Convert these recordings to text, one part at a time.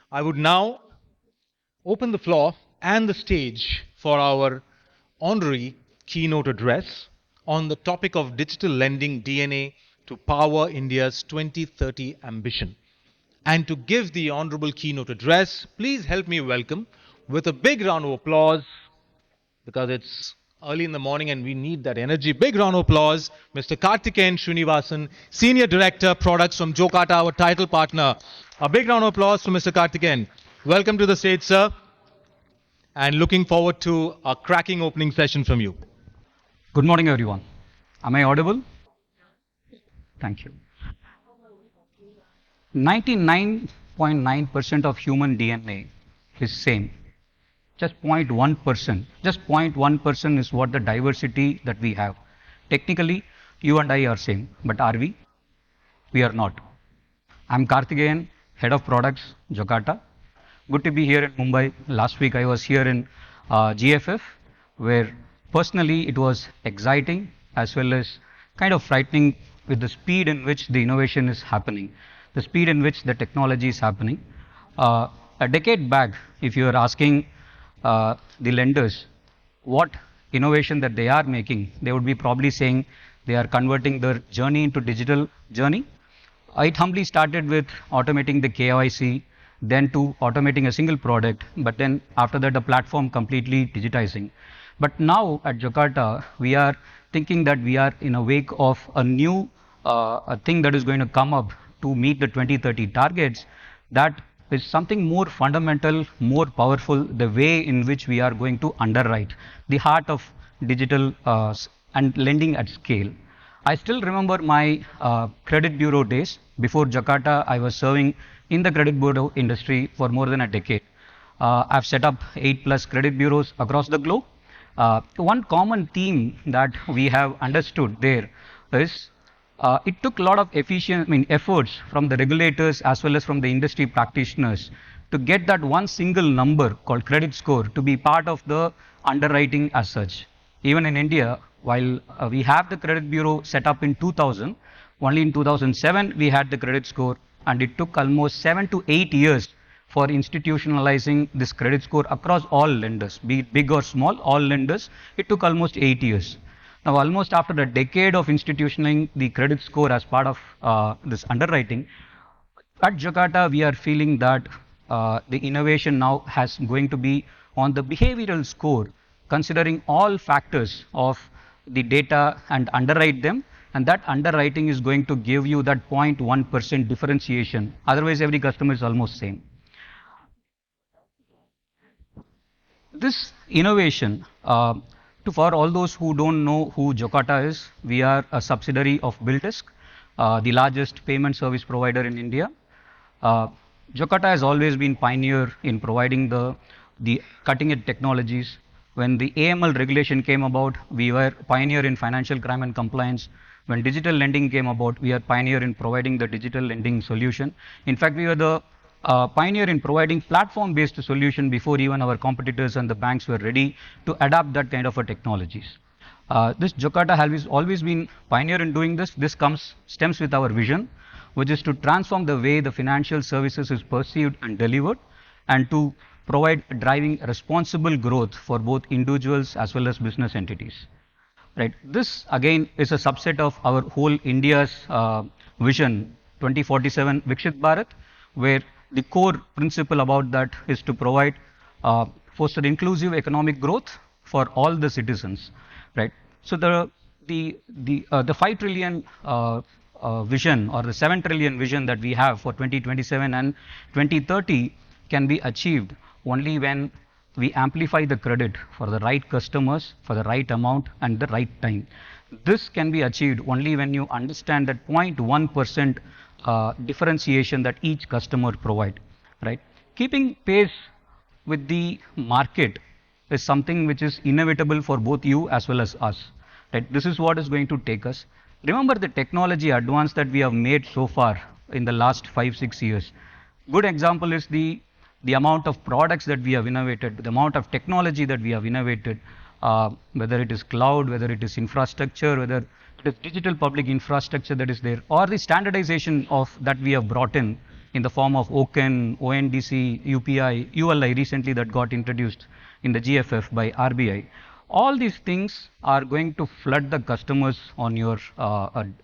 I would now open the floor and the stage for our honorary keynote address on the topic of digital lending DNA to power India's 2030 ambition. And to give the honorable keynote address, please help me welcome with a big round of applause, because it's early in the morning and we need that energy. Big round of applause, Mr. Karthigeyan 𝐍𝐁𝐅𝐂, Senior Director, Products from Jocata, our title partner. A big round of applause for Mr. Karthigeyan. Welcome to the stage, sir. And looking forward to a cracking opening session from you. Good morning, everyone. Am I audible? Thank you. 99.9% of human DNA is same. Just 0.1%. Just 0.1% is what the diversity that we have. Technically, you and I are same, but are we? We are not. I'm Karthigeyan, Head of Products, Jocata. Good to be here in Mumbai. Last week I was here in GFF, where personally it was exciting as well as kind of frightening with the speed in which the innovation is happening, the speed in which the technology is happening. A decade back, if you are asking the lenders what innovation that they are making, they would be probably saying they are converting their journey into digital journey. It humbly started with automating the KYC, then to automating a single product, but then after that a platform completely digitizing. But now at Jocata, we are thinking that we are in a wake of a new a thing that is going to come up to meet the 2030 targets. That is something more fundamental, more powerful, the way in which we are going to underwrite, the heart of digital and lending at scale. I still remember my credit bureau days. Before Jocata, I was serving in the credit bureau industry for more than a decade. I've set up 8+ credit bureaus across the globe. One common theme that we have understood there is it took a lot of efforts from the regulators as well as from the industry practitioners to get that one single number called credit score to be part of the underwriting as such. Even in India, while we have the credit bureau set up in 2000, only in 2007 we had the credit score, and it took almost 7 to 8 years for institutionalizing this credit score across all lenders, be it big or small, all lenders. It took almost 8 years. Now, almost after a decade of institutionalizing the credit score as part of this underwriting, at Jocata we are feeling that the innovation now has going to be on the behavioral score, considering all factors of the data and underwrite them, and that underwriting is going to give you that 0.1% differentiation. Otherwise, every customer is almost same. This innovation, for all those who don't know who Jocata is, we are a subsidiary of BillDesk, the largest payment service provider in India. Jocata has always been pioneer in providing the cutting-edge technologies. When the AML regulation came about, we were pioneer in financial crime and compliance. When digital lending came about, we are pioneer in providing the digital lending solution. In fact, we were the pioneer in providing platform-based solution before even our competitors and the banks were ready to adapt that kind of a technologies. This Jocata has always been pioneer in doing this. This stems with our vision, which is to transform the way the financial services is perceived and delivered, and to provide driving responsible growth for both individuals as well as business entities. Right. This again is a subset of our whole India's vision 2047 𝐕𝐶𝐻𝑖𝑡 Bharat, where the core principle about that is to provide foster inclusive economic growth for all the citizens. Right. So the 5 trillion vision, or the 7 trillion vision that we have for 2027 and 2030 can be achieved only when we amplify the credit for the right customers, for the right amount and the right time. This can be achieved only when you understand that 0.1% differentiation that each customer provide. Right? Keeping pace with the market is something which is inevitable for both you as well as us. Right? This is what is going to take us. Remember the technology advance that we have made so far in the last 5-6 years. Good example is the amount of products that we have innovated, the amount of technology that we have innovated, whether it is cloud, whether it is infrastructure, whether it is digital public infrastructure that is there, or the standardization of that we have brought in in the form of OCEN, ONDC, UPI, ULI recently that got introduced in the GFF by RBI. All these things are going to flood the customers on your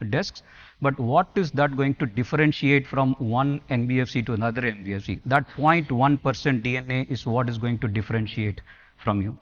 desks. But what is that going to differentiate from one NBFC to another NBFC? That 0.1% DNA is what is going to differentiate from you.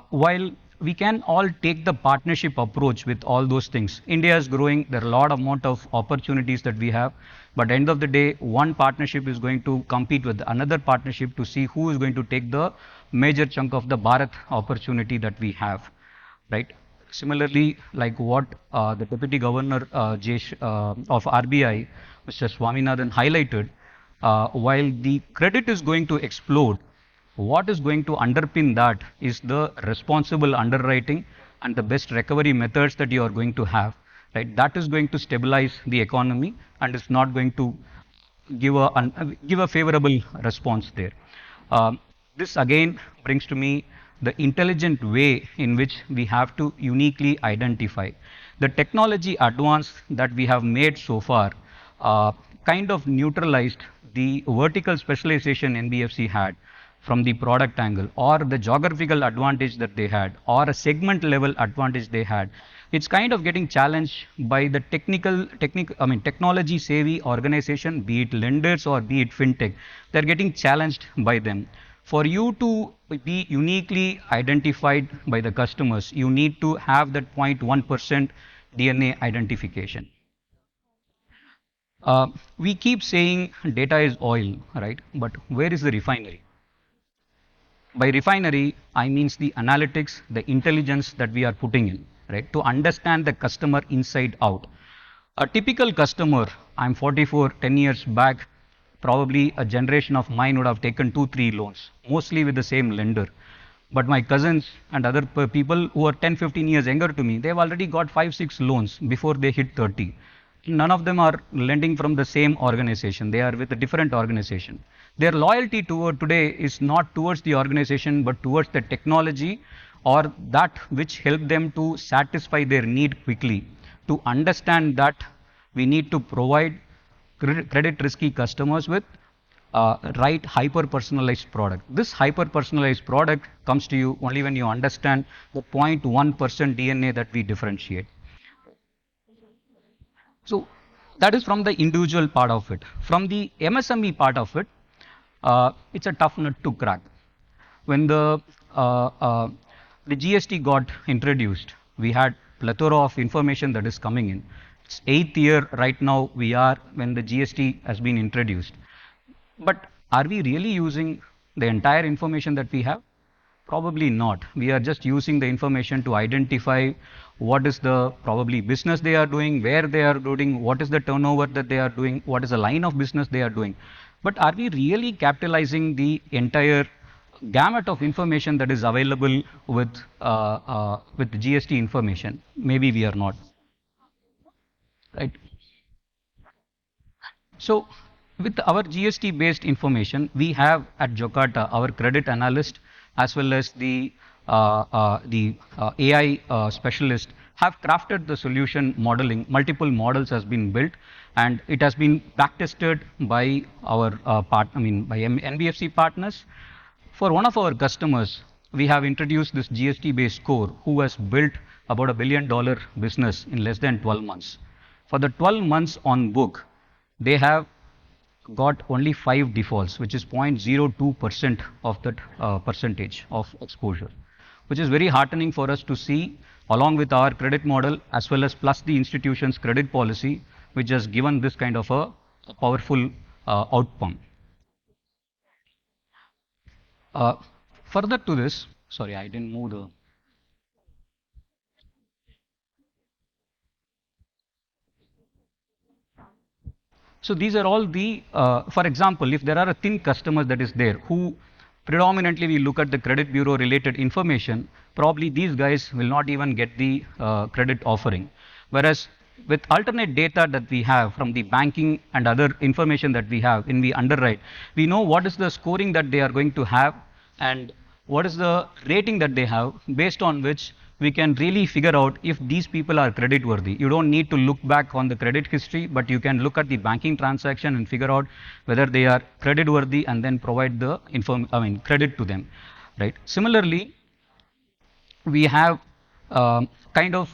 While we can all take the partnership approach with all those things, India is growing, there are a lot of amount of opportunities that we have, but end of the day, one partnership is going to compete with another partnership to see who is going to take the major chunk of the Bharat opportunity that we have, right? Similarly, like what the Deputy Governor of RBI, Mr. Swaminathan highlighted, while the credit is going to explode, what is going to underpin that is the responsible underwriting and the best recovery methods that you are going to have, right? That is going to stabilize the economy and is not going to give a favorable response there. This again brings to me the intelligent way in which we have to uniquely identify. The technology advance that we have made so far kind of neutralized the vertical specialization NBFC had from the product angle, or the geographical advantage that they had, or a segment level advantage they had. It's kind of getting challenged by the technology savvy organization, be it lenders or be it fintech. They're getting challenged by them. For you to be uniquely identified by the customers, you need to have that 0.1% DNA identification. We keep saying data is oil, right? But where is the refinery? By refinery, I means the analytics, the intelligence that we are putting in, right? To understand the customer inside out. A typical customer, I'm 44, 10 years back, probably a generation of mine would have taken 2-3 loans, mostly with the same lender. But my cousins and other people who are 10-15 years younger to me, they've already got 5-6 loans before they hit 30. None of them are lending from the same organization. They are with a different organization. Their loyalty toward today is not towards the organization, but towards the technology or that which help them to satisfy their need quickly. To understand that, we need to provide credit risky customers with right hyper-personalized product. This hyper-personalized product comes to you only when you understand the 0.1% DNA that we differentiate. So that is from the individual part of it. From the MSME part of it, it's a tough nut to crack. When the GST got introduced, we had plethora of information that is coming in. It's 8th year right now we are when the GST has been introduced. But are we really using the entire information that we have? Probably not. We are just using the information to identify what is the probably business they are doing, where they are doing, what is the turnover that they are doing, what is the line of business they are doing. But are we really capitalizing the entire gamut of information that is available with GST information? Maybe we are not. Right. So with our GST based information, we have at Jocata our credit analyst as well as the AI specialist have crafted the solution modeling. Multiple models has been built and it has been backtested by our NBFC partners. For one of our customers, we have introduced this GST based score who has built about $1 billion business in less than 12 months. For the 12 months on book, they have got only 5 defaults, which is 0.02% of that percentage of exposure, which is very heartening for us to see, along with our credit model as well as plus the institution's credit policy, which has given this kind of a powerful outcome. Further to this, sorry, I didn't move the. So these are all the, for example, if there are a thin customers that is there who predominantly we look at the credit bureau related information, probably these guys will not even get the credit offering. Whereas with alternate data that we have from the banking and other information that we have in the underwrite, we know what is the scoring that they are going to have and what is the rating that they have, based on which we can really figure out if these people are credit worthy. You don't need to look back on the credit history, but you can look at the banking transaction and figure out whether they are credit worthy and then provide the credit to them, right? Similarly, we have kind of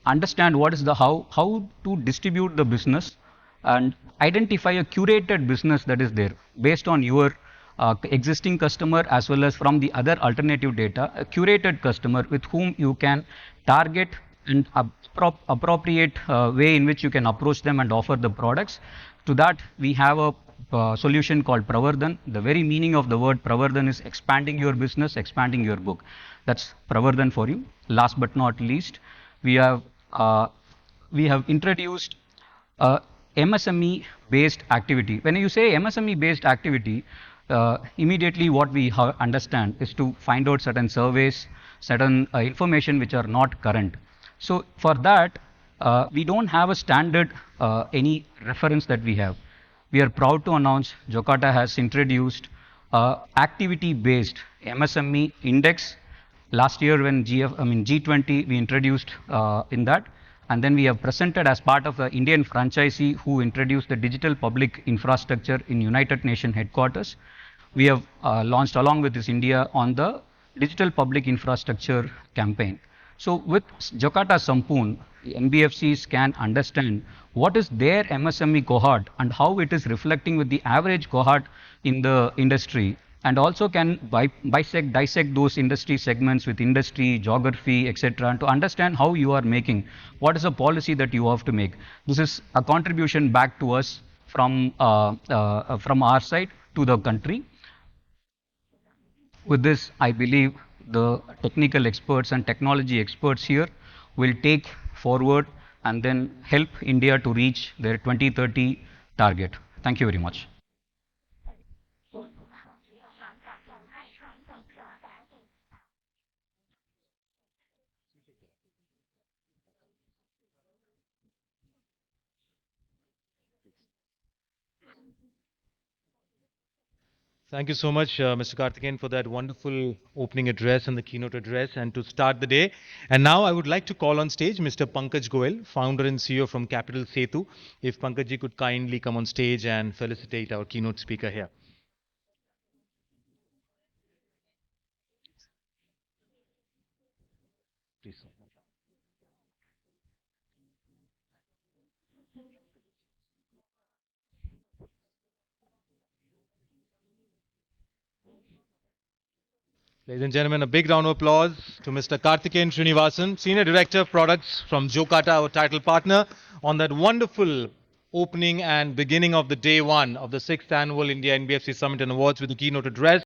understand what is the how to distribute the business and identify a curated business that is there based on your existing customer as well as from the other alternative data, a curated customer with whom you can target and appropriate way in which you can approach them and offer the products. To that, we have a solution called Pravardhan. The very meaning of the word Pravardhan is expanding your business, expanding your book. That's Pravardhan for you. Last but not least, we have introduced MSME based activity. When you say MSME based activity, immediately what we understand is to find out certain surveys, certain information which are not current. So for that, we don't have a standard any reference that we have. We are proud to announce Jocata has introduced activity based MSME index. Last year when G20 we introduced in that, and then we have presented as part of the Indian franchisee who introduced the digital public infrastructure in United Nations headquarters. We have launched along with this India on the digital public infrastructure campaign. So with Jocata Sampoon, NBFCs can understand what is their MSME cohort and how it is reflecting with the average cohort in the industry, and also can dissect those industry segments with industry, geography, etc., and to understand how you are making, what is the policy that you have to make. This is a contribution back to us from our side to the country. With this, I believe the technical experts and technology experts here will take forward and then help India to reach their 2030 target. Thank you very much. Thank you so much, Mr. Karthigeyan, for that wonderful opening address and the keynote address and to start the day. And now I would like to call on stage Mr. 𝐈𝐧𝐝𝐢𝐚 𝐍𝐁𝐅𝐂 founder and CEO from Capital Setu. If Pankaj could kindly come on stage and felicitate our keynote speaker here. Please. Ladies and gentlemen, a big round of applause to Mr. Karthigeyan 𝐍𝐁𝐅𝐿, Senior Director of Products from Jocata, our title partner, on that wonderful opening and beginning of the day one of the 6th Annual India NBFC Summit and Awards with the keynote address.